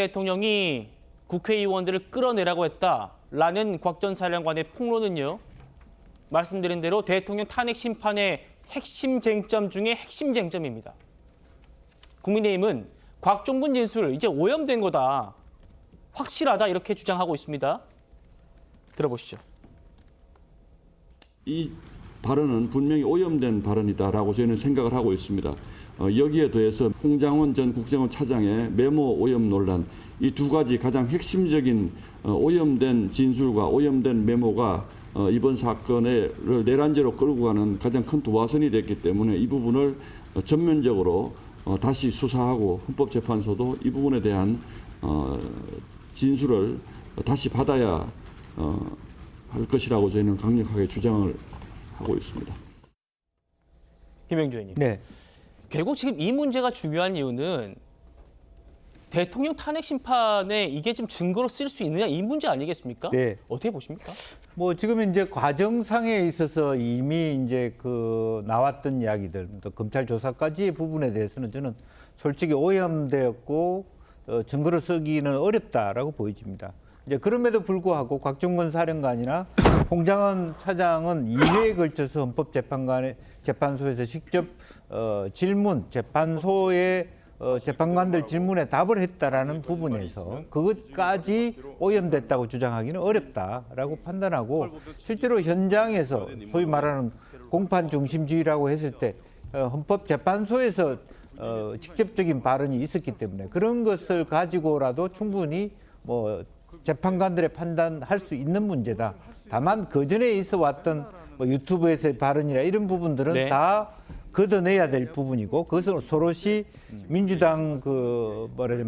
대통령이 국회의원들을 끌어내라고 했다라는 곽 전 사령관의 폭로는요. 말씀드린 대로 대통령 탄핵 심판의 핵심 쟁점 중에 핵심 쟁점입니다. 국민의힘은 곽종근 진술 이제 오염된 거다. 확실하다 이렇게 주장하고 있습니다. 들어보시죠. 이 발언은 분명히 오염된 발언이다라고 저희는 생각을 하고 있습니다. 여기에 더해서 홍장원 전 국정원 차장의 메모 오염 논란, 이 두 가지 가장 핵심적인 오염된 진술과 오염된 메모가 이번 사건을 내란죄로 끌고 가는 가장 큰 도화선이 됐기 때문에 이 부분을 전면적으로 다시 수사하고 헌법재판소도 이 부분에 대한 진술을 다시 받아야 할 것이라고 저희는 강력하게 주장을 하고 있습니다. 김영주 의원님. 네. 결국 지금 이 문제가 중요한 이유는 대통령 탄핵 심판에 이게 좀 증거로 쓸 수 있느냐 이 문제 아니겠습니까? 네. 어떻게 보십니까? 뭐 지금 이제 과정상에 있어서 이미 이제 그 나왔던 이야기들, 또 검찰 조사까지의 부분에 대해서는 저는 솔직히 오염되었고 증거로 쓰기는 어렵다라고 보여집니다. 이제 그럼에도 불구하고 곽종근 사령관이나 홍장원 차장은 2회에 걸쳐서 헌법재판소에서 직접 재판소의 재판관들 질문에 답을 했다라는 부분에서 그것까지 오염됐다고 주장하기는 어렵다라고 판단하고, 실제로 현장에서 소위 말하는 공판 중심주의라고 했을 때 헌법재판소에서 직접적인 발언이 있었기 때문에 그런 것을 가지고라도 충분히 뭐 재판관들의 판단할 수 있는 문제다. 다만 그 전에 있어 왔던 뭐 유튜브에서의 발언이나 이런 부분들은 네. 다 걷어내야 될 부분이고, 그것은 서로시 민주당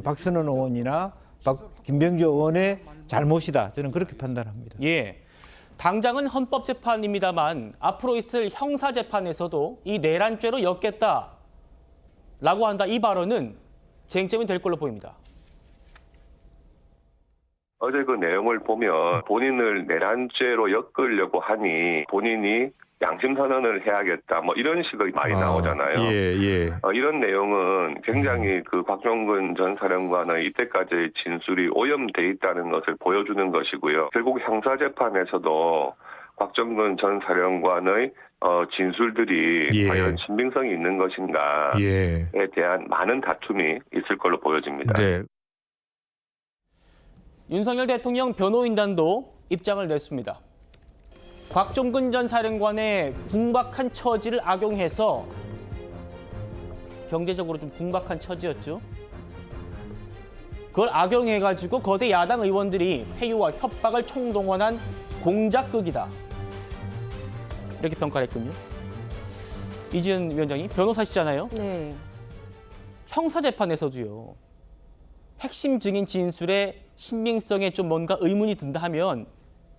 박선원 의원이나 김병주 의원의 잘못이다. 저는 그렇게 판단합니다. 예. 당장은 헌법재판입니다만 앞으로 있을 형사재판에서도 이 내란죄로 엮겠다라고 한다. 이 발언은 쟁점이 될 걸로 보입니다. 어제 그 내용을 보면 본인을 내란죄로 엮으려고 하니 본인이 양심 선언을 해야겠다, 뭐 이런 식의 말이 나오잖아요. 이런 내용은 굉장히 그 곽종근 전 사령관의 이때까지의 진술이 오염돼 있다는 것을 보여주는 것이고요. 결국 형사재판에서도 곽종근 전 사령관의 진술들이 과연 신빙성이 있는 것인가에 대한 많은 다툼이 있을 걸로 보여집니다. 네. 윤석열 대통령 변호인단도 입장을 냈습니다. 곽종근 전 사령관의 궁박한 처지를 악용해서, 경제적으로 좀 궁박한 처지였죠. 그걸 악용해가지고 거대 야당 의원들이 회유와 협박을 총동원한 공작극이다. 이렇게 평가를 했군요. 이지은 위원장이 변호사시잖아요. 네. 형사재판에서도요. 핵심 증인 진술의 신빙성에 좀 뭔가 의문이 든다 하면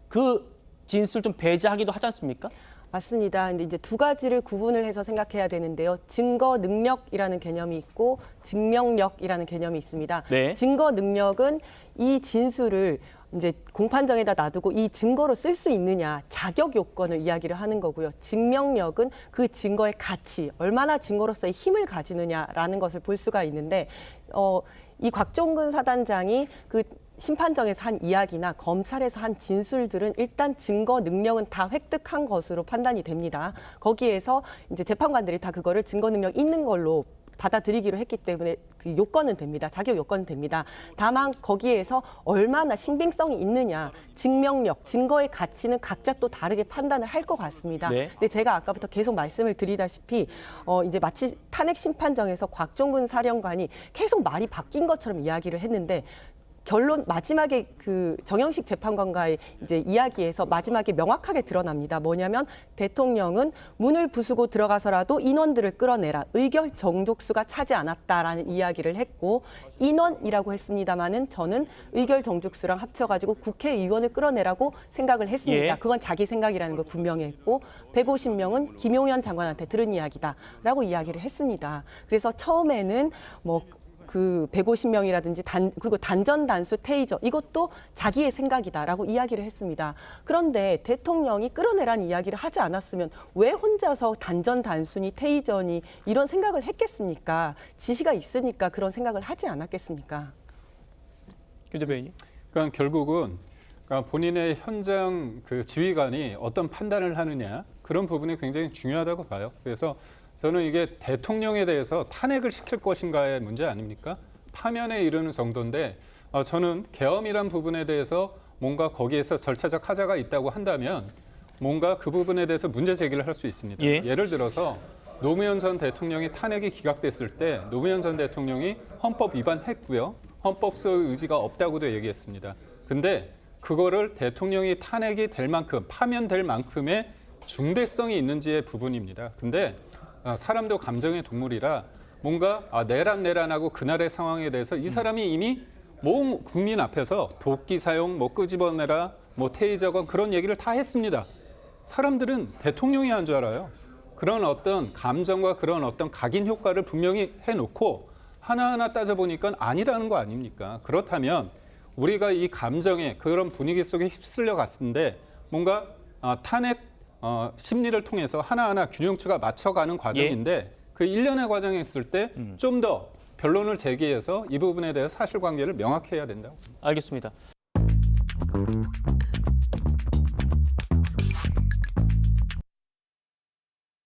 그 진술 좀 배제하기도 하지 않습니까? 맞습니다. 근데 이제 두 가지를 구분을 해서 생각해야 되는데요. 증거 능력이라는 개념이 있고 증명력이라는 개념이 있습니다. 네. 증거 능력은 이 진술을 이제 공판정에다 놔두고 이 증거로 쓸 수 있느냐, 자격 요건을 이야기를 하는 거고요. 증명력은 그 증거의 가치, 얼마나 증거로서의 힘을 가지느냐라는 것을 볼 수가 있는데, 이 곽종근 사단장이 그 심판정에서 한 이야기나 검찰에서 한 진술들은 일단 증거 능력은 다 획득한 것으로 판단이 됩니다. 거기에서 이제 재판관들이 다 그거를 증거 능력 있는 걸로 받아들이기로 했기 때문에 그 요건은 됩니다. 자격 요건은 됩니다. 다만 거기에서 얼마나 신빙성이 있느냐, 증명력, 증거의 가치는 각자 또 다르게 판단을 할 것 같습니다. 네. 근데 제가 아까부터 계속 말씀을 드리다시피 이제 마치 탄핵 심판정에서 곽종근 사령관이 계속 말이 바뀐 것처럼 이야기를 했는데, 결론 마지막에 그 정영식 재판관과의 이제 이야기에서 마지막에 명확하게 드러납니다. 뭐냐면 대통령은 문을 부수고 들어가서라도 인원들을 끌어내라. 의결 정족수가 차지 않았다라는 이야기를 했고, 인원이라고 했습니다마는 저는 의결 정족수랑 합쳐가지고 국회의원을 끌어내라고 생각을 했습니다. 예. 그건 자기 생각이라는 걸 분명히 했고, 150명은 김용현 장관한테 들은 이야기다라고 이야기를 했습니다. 그래서 처음에는 그 150명이라든지 그리고 단전 단수 테이저, 이것도 자기의 생각이다라고 이야기를 했습니다. 그런데 대통령이 끌어내라는 이야기를 하지 않았으면 왜 혼자서 단전 단수니 테이저니 이런 생각을 했겠습니까? 지시가 있으니까 그런 생각을 하지 않았겠습니까? 김 대변인. 그러니까 결국은 본인의 현장 그 지휘관이 어떤 판단을 하느냐 그런 부분이 굉장히 중요하다고 봐요. 그래서 저는 이게 대통령에 대해서 탄핵을 시킬 것인가의 문제 아닙니까? 파면에 이르는 정도인데 저는 계엄이란 부분에 대해서 뭔가 거기에서 절차적 하자가 있다고 한다면 뭔가 그 부분에 대해서 문제 제기를 할 수 있습니다. 예. 예를 들어서 노무현 전 대통령이 탄핵이 기각됐을 때 노무현 전 대통령이 헌법 위반했고요. 헌법소의 의지가 없다고도 얘기했습니다. 근데 그거를 대통령이 탄핵이 될 만큼 파면될 만큼의 중대성이 있는지의 부분입니다. 근데 사람도 감정의 동물이라 뭔가 내란하고 그날의 상황에 대해서 이 사람이 이미 모 국민 앞에서 도끼 사용, 끄집어내라, 테이저건 그런 얘기를 다 했습니다. 사람들은 대통령이 한 줄 알아요. 그런 어떤 감정과 그런 어떤 각인 효과를 분명히 해놓고 하나하나 따져보니까 아니라는 거 아닙니까? 그렇다면 우리가 이 감정의 그런 분위기 속에 휩쓸려 갔는데 뭔가 탄핵 심리를 통해서 하나하나 균형추가 맞춰가는 과정인데 그 일련의 과정에 있을 때 좀 더 변론을 제기해서 이 부분에 대해서 사실관계를 명확히 해야 된다고. 알겠습니다.